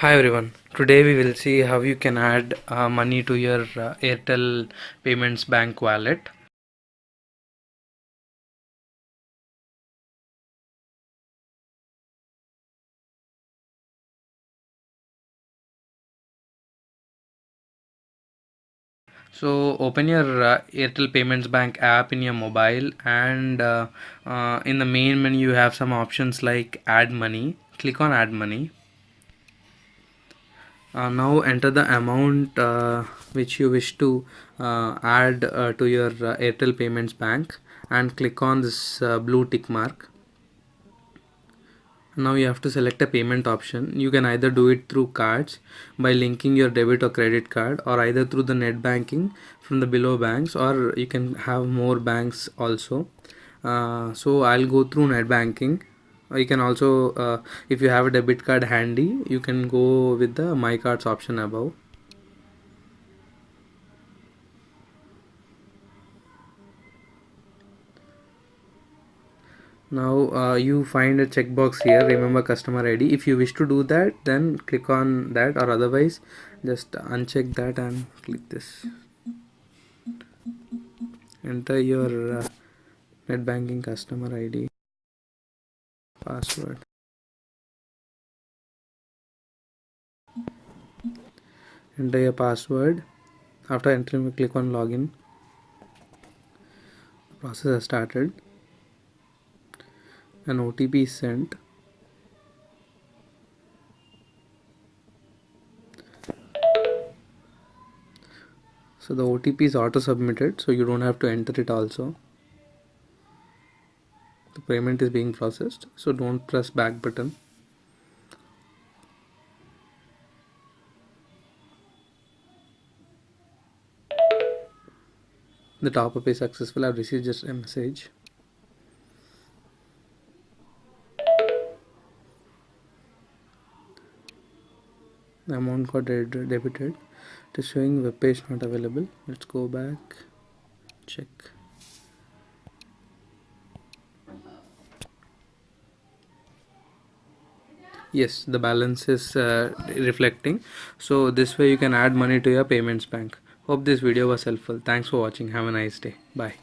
Hi everyone. Today we will see how you can add money to your Airtel Payments Bank wallet. So open your Airtel Payments Bank app in your mobile, and in the main menu you have some options like add money. Click on add money. Now enter the amount which you wish to add to your Airtel Payments Bank, and click on this blue tick mark. Now you have to select a payment option. You can either do it through cards by linking your debit or credit card, or either through the net banking from the below banks, or you can have more banks also. So I'll go through net banking. You can also, if you have a debit card handy, you can go with the my cards option above. Now you find a checkbox here, remember customer ID. If you wish to do that, then click on that, or otherwise just uncheck that and click this. Enter your net banking customer ID, password. Enter your password. After entering, click on login. The process has started. An OTP is sent. So the OTP is auto submitted, so you don't have to enter it also. The payment is being processed, so don't press back button. The top up is successful. I've received just a message. The amount got debited. It is showing web page not available. Let's go back, check. Yes, the balance is reflecting. So this way you can add money to your payments bank. Hope this video was helpful. Thanks for watching. Have a nice day. Bye.